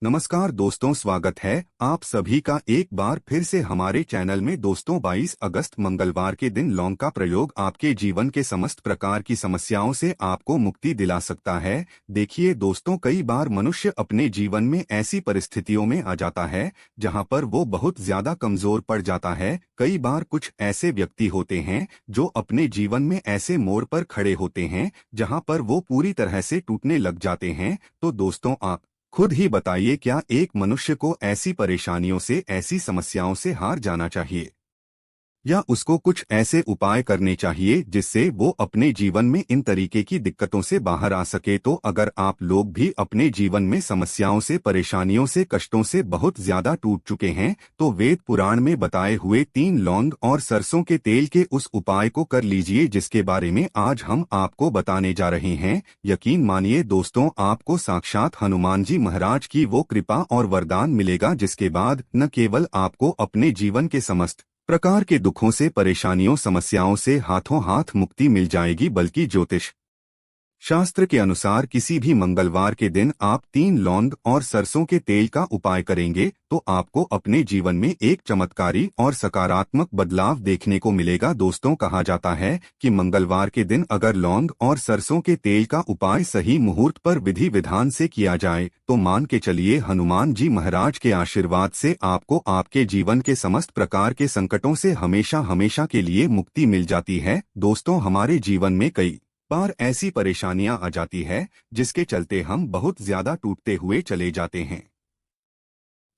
नमस्कार दोस्तों, स्वागत है आप सभी का एक बार फिर से हमारे चैनल में। दोस्तों, 22 अगस्त मंगलवार के दिन लौंग का प्रयोग आपके जीवन के समस्त प्रकार की समस्याओं से आपको मुक्ति दिला सकता है। देखिए दोस्तों, कई बार मनुष्य अपने जीवन में ऐसी परिस्थितियों में आ जाता है जहां पर वो बहुत ज्यादा कमजोर पड़ जाता है। कई बार कुछ ऐसे व्यक्ति होते हैं जो अपने जीवन में ऐसे मोड़ पर खड़े होते हैं जहां पर वो पूरी तरह से टूटने लग जाते हैं। तो दोस्तों, आप खुद ही बताइए, क्या एक मनुष्य को ऐसी परेशानियों से, ऐसी समस्याओं से हार जाना चाहिए, या उसको कुछ ऐसे उपाय करने चाहिए जिससे वो अपने जीवन में इन तरीके की दिक्कतों से बाहर आ सके? तो अगर आप लोग भी अपने जीवन में समस्याओं से, परेशानियों से, कष्टों से बहुत ज्यादा टूट चुके हैं, तो वेद पुराण में बताए हुए 3 लौंग और सरसों के तेल के उस उपाय को कर लीजिए जिसके बारे में आज हम आपको बताने जा रहे हैं। यकीन मानिए दोस्तों, आपको साक्षात हनुमान जी महाराज की वो कृपा और वरदान मिलेगा जिसके बाद न केवल आपको अपने जीवन के समस्त प्रकार के दुखों से, परेशानियों, समस्याओं से हाथों हाथ मुक्ति मिल जाएगी, बल्कि ज्योतिष शास्त्र के अनुसार किसी भी मंगलवार के दिन आप 3 लौंग और सरसों के तेल का उपाय करेंगे तो आपको अपने जीवन में एक चमत्कारी और सकारात्मक बदलाव देखने को मिलेगा। दोस्तों, कहा जाता है कि मंगलवार के दिन अगर लौंग और सरसों के तेल का उपाय सही मुहूर्त पर विधि विधान से किया जाए तो मान के चलिए, हनुमान जी महाराज के आशीर्वाद से आपको आपके जीवन के समस्त प्रकार के संकटों से हमेशा हमेशा के लिए मुक्ति मिल जाती है। दोस्तों, हमारे जीवन में कई बार ऐसी परेशानियां आ जाती है जिसके चलते हम बहुत ज्यादा टूटते हुए चले जाते हैं।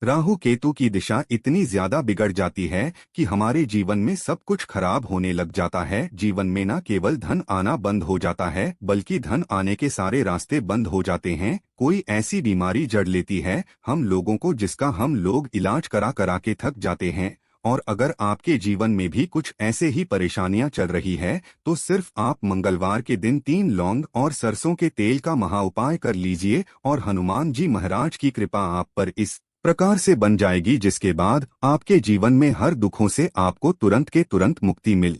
राहु केतु की दिशा इतनी ज्यादा बिगड़ जाती है कि हमारे जीवन में सब कुछ खराब होने लग जाता है। जीवन में न केवल धन आना बंद हो जाता है बल्कि धन आने के सारे रास्ते बंद हो जाते हैं। कोई ऐसी बीमारी जड़ लेती है हम लोगों को जिसका हम लोग इलाज करा करा के थक जाते हैं। और अगर आपके जीवन में भी कुछ ऐसे ही परेशानियां चल रही है तो सिर्फ आप मंगलवार के दिन 3 लौंग और सरसों के तेल का महा उपाय कर लीजिए और हनुमान जी महाराज की कृपा आप पर इस प्रकार से बन जाएगी जिसके बाद आपके जीवन में हर दुखों से आपको तुरंत के तुरंत मुक्ति मिल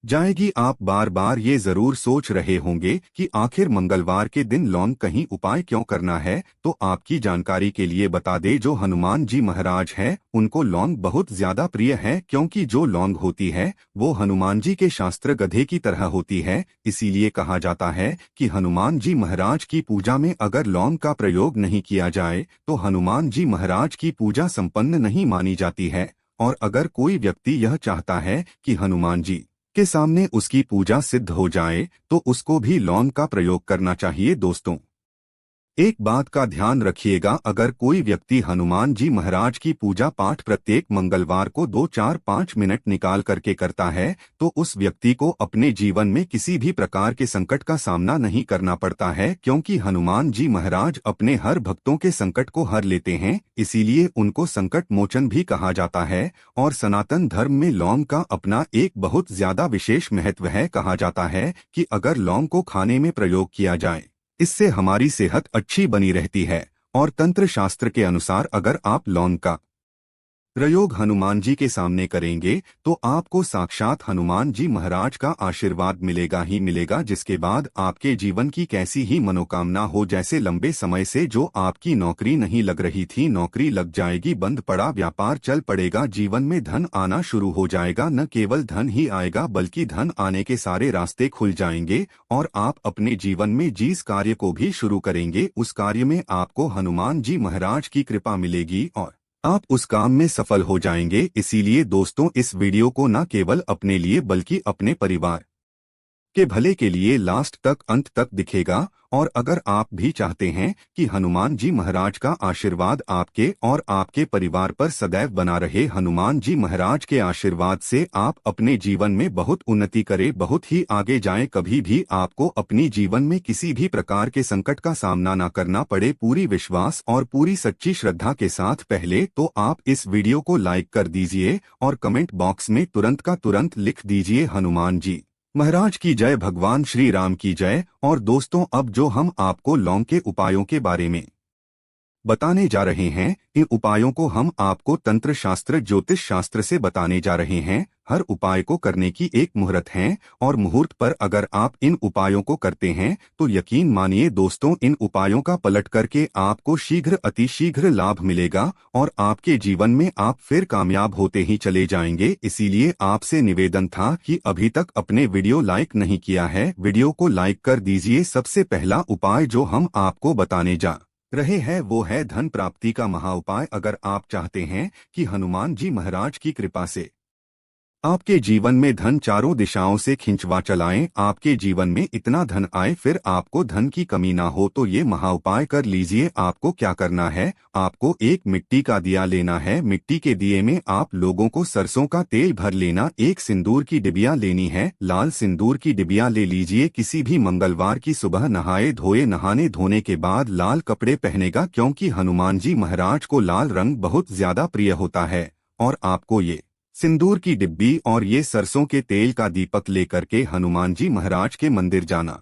जाएगी। आप बार बार ये जरूर सोच रहे होंगे कि आखिर मंगलवार के दिन लौंग कहीं उपाय क्यों करना है, तो आपकी जानकारी के लिए बता दे, जो हनुमान जी महाराज हैं उनको लौंग बहुत ज्यादा प्रिय है, क्योंकि जो लौंग होती है वो हनुमान जी के शास्त्र गधे की तरह होती है। इसीलिए कहा जाता है कि हनुमान जी महाराज की पूजा में अगर लौंग का प्रयोग नहीं किया जाए तो हनुमान जी महाराज की पूजा संपन्न नहीं मानी जाती है। और अगर कोई व्यक्ति यह चाहता है कि हनुमान जी के सामने उसकी पूजा सिद्ध हो जाए तो उसको भी लौंग का प्रयोग करना चाहिए। दोस्तों, एक बात का ध्यान रखिएगा, अगर कोई व्यक्ति हनुमान जी महाराज की पूजा पाठ प्रत्येक मंगलवार को 2-4-5 मिनट निकाल करके करता है तो उस व्यक्ति को अपने जीवन में किसी भी प्रकार के संकट का सामना नहीं करना पड़ता है, क्योंकि हनुमान जी महाराज अपने हर भक्तों के संकट को हर लेते हैं। इसीलिए उनको संकट मोचन भी कहा जाता है। और सनातन धर्म में लौंग का अपना एक बहुत ज्यादा विशेष महत्व है। कहा जाता है कि अगर लौंग को खाने में प्रयोग किया जाए इससे हमारी सेहत अच्छी बनी रहती है। और तंत्र शास्त्र के अनुसार अगर आप लौंग का प्रयोग हनुमान जी के सामने करेंगे तो आपको साक्षात हनुमान जी महाराज का आशीर्वाद मिलेगा ही मिलेगा, जिसके बाद आपके जीवन की कैसी ही मनोकामना हो, जैसे लंबे समय से जो आपकी नौकरी नहीं लग रही थी, नौकरी लग जाएगी, बंद पड़ा व्यापार चल पड़ेगा, जीवन में धन आना शुरू हो जाएगा। न केवल धन ही आएगा बल्कि धन आने के सारे रास्ते खुल जाएंगे और आप अपने जीवन में जिस कार्य को भी शुरू करेंगे उस कार्य में आपको हनुमान जी महाराज की कृपा मिलेगी और आप उस काम में सफल हो जाएंगे। इसीलिए दोस्तों, इस वीडियो को न केवल अपने लिए बल्कि अपने परिवार के भले के लिए लास्ट तक, अंत तक दिखेगा। और अगर आप भी चाहते हैं कि हनुमान जी महाराज का आशीर्वाद आपके और आपके परिवार पर सदैव बना रहे, हनुमान जी महाराज के आशीर्वाद से आप अपने जीवन में बहुत उन्नति करें, बहुत ही आगे जाएं, कभी भी आपको अपनी जीवन में किसी भी प्रकार के संकट का सामना न करना पड़े, पूरी विश्वास और पूरी सच्ची श्रद्धा के साथ, पहले तो आप इस वीडियो को लाइक कर दीजिए और कमेंट बॉक्स में तुरंत का तुरंत लिख दीजिए हनुमान जी महाराज की जय, भगवान श्री राम की जय। और दोस्तों, अब जो हम आपको लौंग के उपायों के बारे में बताने जा रहे हैं। इन उपायों को हम आपको तंत्र शास्त्र ज्योतिष शास्त्र से बताने जा रहे हैं। हर उपाय को करने की एक मुहूर्त है और मुहूर्त पर अगर आप इन उपायों को करते हैं तो यकीन मानिए दोस्तों, इन उपायों का पलट करके आपको शीघ्र अतिशीघ्र लाभ मिलेगा और आपके जीवन में आप फिर कामयाब होते ही चले जाएंगे। इसीलिए आपसे निवेदन था कि अभी तक अपने वीडियो लाइक नहीं किया है, वीडियो को लाइक कर दीजिए। सबसे पहला उपाय जो हम आपको बताने जा रहे हैं वो है धन प्राप्ति का महा उपाय। अगर आप चाहते हैं कि हनुमान जी महाराज की कृपा से आपके जीवन में धन चारों दिशाओं से खिंचवा चलाएं, आपके जीवन में इतना धन आए फिर आपको धन की कमी ना हो, तो ये महा उपाय कर लीजिए। आपको क्या करना है, आपको एक मिट्टी का दिया लेना है। मिट्टी के दिए में आप लोगों को सरसों का तेल भर लेना। एक सिंदूर की डिबिया लेनी है, लाल सिंदूर की डिबिया ले लीजिए। किसी भी मंगलवार की सुबह नहाए धोए, नहाने धोने के बाद लाल कपड़े पहनेगा, क्योंकि हनुमान जी महाराज को लाल रंग बहुत ज्यादा प्रिय होता है। और आपको ये सिंदूर की डिब्बी और ये सरसों के तेल का दीपक लेकर के हनुमान जी महाराज के मंदिर जाना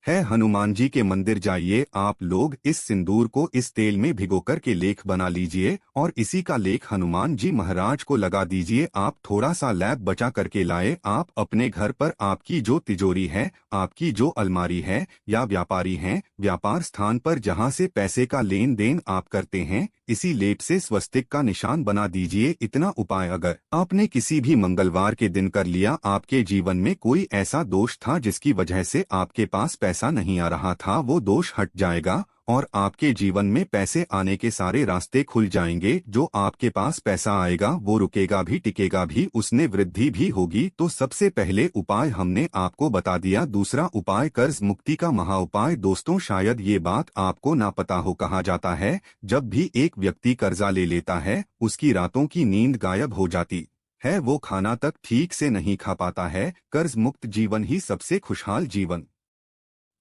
है। हनुमान जी के मंदिर जाइए, आप लोग इस सिंदूर को इस तेल में भिगोकर के लेख बना लीजिए और इसी का लेख हनुमान जी महाराज को लगा दीजिए। आप थोड़ा सा लैब बचा करके लाए। आप अपने घर पर आपकी जो तिजोरी है, आपकी जो अलमारी है या व्यापारी हैं, व्यापार स्थान पर जहां से पैसे का लेन देन आप करते हैं, इसी लेप से स्वस्तिक का निशान बना दीजिए। इतना उपाय अगर आपने किसी भी मंगलवार के दिन कर लिया, आपके जीवन में कोई ऐसा दोष था जिसकी वजह से आपके पास पैसा नहीं आ रहा था, वो दोष हट जाएगा और आपके जीवन में पैसे आने के सारे रास्ते खुल जाएंगे। जो आपके पास पैसा आएगा वो रुकेगा भी, टिकेगा भी, उसमें वृद्धि भी होगी। तो सबसे पहले उपाय हमने आपको बता दिया। दूसरा उपाय कर्ज मुक्ति का महा उपाय। दोस्तों शायद ये बात आपको ना पता हो, कहा जाता है जब भी एक व्यक्ति कर्जा ले लेता है उसकी रातों की नींद गायब हो जाती है, वो खाना तक ठीक से नहीं खा पाता है। कर्ज मुक्त जीवन ही सबसे खुशहाल जीवन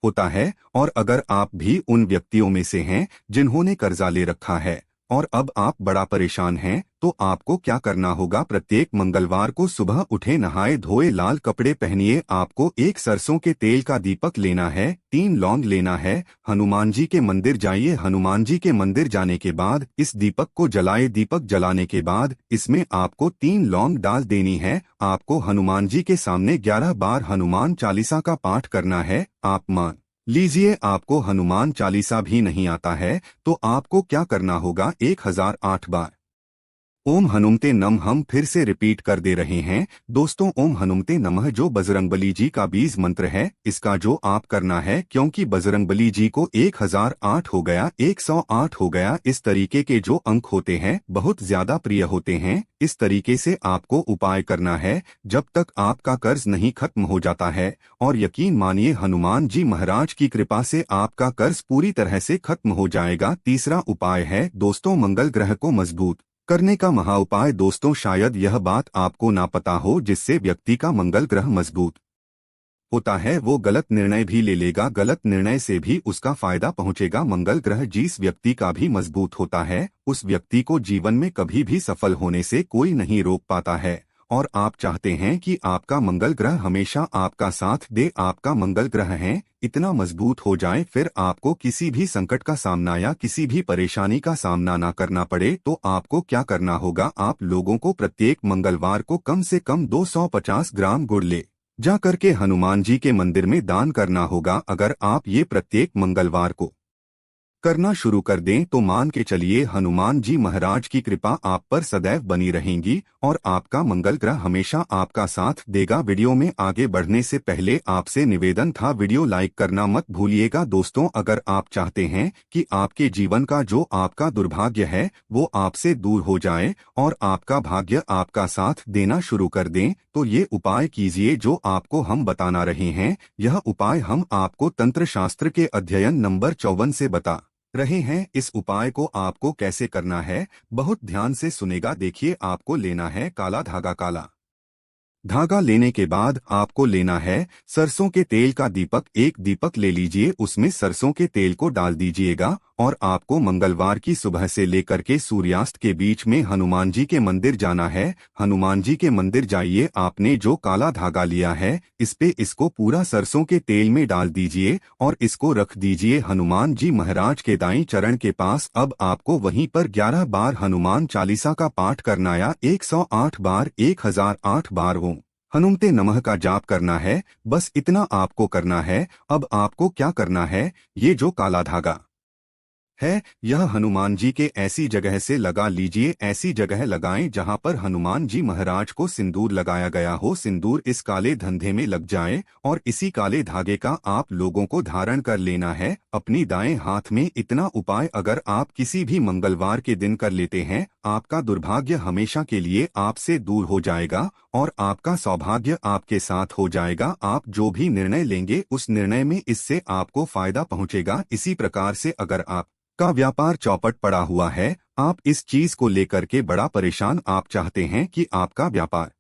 होता है। और अगर आप भी उन व्यक्तियों में से हैं जिन्होंने कर्जा ले रखा है और अब आप बड़ा परेशान हैं, तो आपको क्या करना होगा, प्रत्येक मंगलवार को सुबह उठे, नहाए धोए, लाल कपड़े पहनिए। आपको एक सरसों के तेल का दीपक लेना है, 3 लौंग लेना है। हनुमान जी के मंदिर जाइए। हनुमान जी के मंदिर जाने के बाद इस दीपक को जलाए। दीपक जलाने के बाद इसमें आपको 3 लौंग डाल देनी है। आपको हनुमान जी के सामने 11 बार हनुमान चालीसा का पाठ करना है। आप मान लीजिए आपको हनुमान चालीसा भी नहीं आता है, तो आपको क्या करना होगा, 1008 बार ओम हनुमते नम हम फिर से रिपीट कर दे रहे हैं दोस्तों। ओम हनुमते नमः जो बजरंगबली जी का बीज मंत्र है, इसका जो आप करना है, क्योंकि बजरंगबली जी को 1008 हो गया, 108 हो गया, इस तरीके के जो अंक होते हैं बहुत ज्यादा प्रिय होते हैं। इस तरीके से आपको उपाय करना है जब तक आपका कर्ज नहीं खत्म हो जाता है। और यकीन मानिए हनुमान जी महाराज की कृपा से आपका कर्ज पूरी तरह से खत्म हो जाएगा। तीसरा उपाय है दोस्तों मंगल ग्रह को मजबूत करने का महा उपाय। दोस्तों शायद यह बात आपको ना पता हो, जिससे व्यक्ति का मंगल ग्रह मजबूत होता है वो गलत निर्णय भी ले लेगा, गलत निर्णय से भी उसका फायदा पहुंचेगा। मंगल ग्रह जिस व्यक्ति का भी मजबूत होता है उस व्यक्ति को जीवन में कभी भी सफल होने से कोई नहीं रोक पाता है। और आप चाहते हैं कि आपका मंगल ग्रह हमेशा आपका साथ दे, आपका मंगल ग्रह है इतना मजबूत हो जाए फिर आपको किसी भी संकट का सामना या किसी भी परेशानी का सामना ना करना पड़े। तो आपको क्या करना होगा, आप लोगों को प्रत्येक मंगलवार को कम से कम 250 ग्राम गुड़ ले जा करके हनुमान जी के मंदिर में दान करना होगा। अगर आप ये प्रत्येक मंगलवार को करना शुरू कर दें तो मान के चलिए हनुमान जी महाराज की कृपा आप पर सदैव बनी रहेंगी और आपका मंगल ग्रह हमेशा आपका साथ देगा। वीडियो में आगे बढ़ने से पहले आपसे निवेदन था, वीडियो लाइक करना मत भूलिएगा। दोस्तों अगर आप चाहते हैं कि आपके जीवन का जो आपका दुर्भाग्य है वो आपसे दूर हो जाए और आपका भाग्य आपका साथ देना शुरू कर दें, तो ये उपाय कीजिए जो आपको हम बताना रहे हैं। यह उपाय हम आपको तंत्र शास्त्र के अध्ययन नंबर 54 से बता रहे हैं। इस उपाय को आपको कैसे करना है बहुत ध्यान से सुनेगा। देखिए आपको लेना है काला धागा। काला धागा लेने के बाद आपको लेना है सरसों के तेल का दीपक। एक दीपक ले लीजिए, उसमें सरसों के तेल को डाल दीजिएगा और आपको मंगलवार की सुबह से लेकर के सूर्यास्त के बीच में हनुमान जी के मंदिर जाना है। हनुमान जी के मंदिर जाइए, आपने जो काला धागा लिया है इस पे इसको पूरा सरसों के तेल में डाल दीजिए और इसको रख दीजिए हनुमान जी महाराज के दाईं चरण के पास। अब आपको वहीं पर 11 बार हनुमान चालीसा का पाठ करना या 108 बार 1008 बार ओम हनुमते नमः का जाप करना है। बस इतना आपको करना है। अब आपको क्या करना है, ये जो काला धागा है यह हनुमान जी के ऐसी जगह से लगा लीजिए, ऐसी जगह लगाएं जहां पर हनुमान जी महाराज को सिंदूर लगाया गया हो। सिंदूर इस काले धंधे में लग जाए और इसी काले धागे का आप लोगों को धारण कर लेना है अपनी दाएं हाथ में। इतना उपाय अगर आप किसी भी मंगलवार के दिन कर लेते हैं, आपका दुर्भाग्य हमेशा के लिए आपसे दूर हो जाएगा और आपका सौभाग्य आपके साथ हो जाएगा। आप जो भी निर्णय लेंगे उस निर्णय में इससे आपको फायदा पहुंचेगा। इसी प्रकार से अगर आप का व्यापार चौपट पड़ा हुआ है, आप इस चीज को लेकर के बड़ा परेशान, आप चाहते हैं कि आपका व्यापार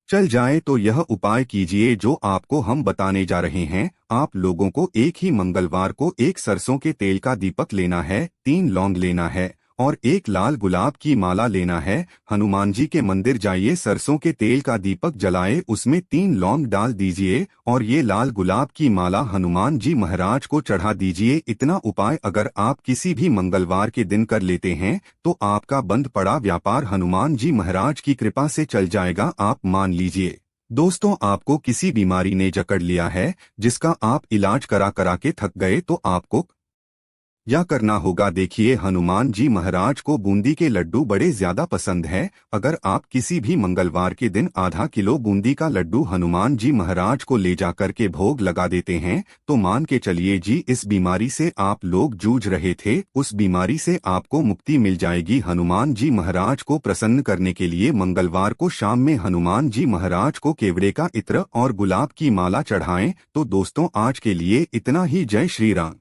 चल जाए, तो यह उपाय कीजिए जो आपको हम बताने जा रहे हैं। आप लोगों को एक ही मंगलवार को एक सरसों के तेल का दीपक लेना है, 3 लौंग लेना है और एक लाल गुलाब की माला लेना है। हनुमान जी के मंदिर जाइए, सरसों के तेल का दीपक जलाए, उसमें 3 लौंग डाल दीजिए और ये लाल गुलाब की माला हनुमान जी महाराज को चढ़ा दीजिए। इतना उपाय अगर आप किसी भी मंगलवार के दिन कर लेते हैं तो आपका बंद पड़ा व्यापार हनुमान जी महाराज की कृपा से चल जाएगा। आप मान लीजिए दोस्तों, आपको किसी बीमारी ने जकड़ लिया है जिसका आप इलाज करा करा के थक गए, तो आपको या करना होगा। देखिए, हनुमान जी महाराज को बूंदी के लड्डू बड़े ज्यादा पसंद है। अगर आप किसी भी मंगलवार के दिन आधा किलो बूंदी का लड्डू हनुमान जी महाराज को ले जाकर के भोग लगा देते हैं तो मान के चलिए जी, इस बीमारी से आप लोग जूझ रहे थे उस बीमारी से आपको मुक्ति मिल जाएगी। हनुमान जी महाराज को प्रसन्न करने के लिए मंगलवार को शाम में हनुमान जी महाराज को केवड़े का इत्र और गुलाब की माला चढ़ाएं। तो दोस्तों, आज के लिए इतना ही। जय श्री राम।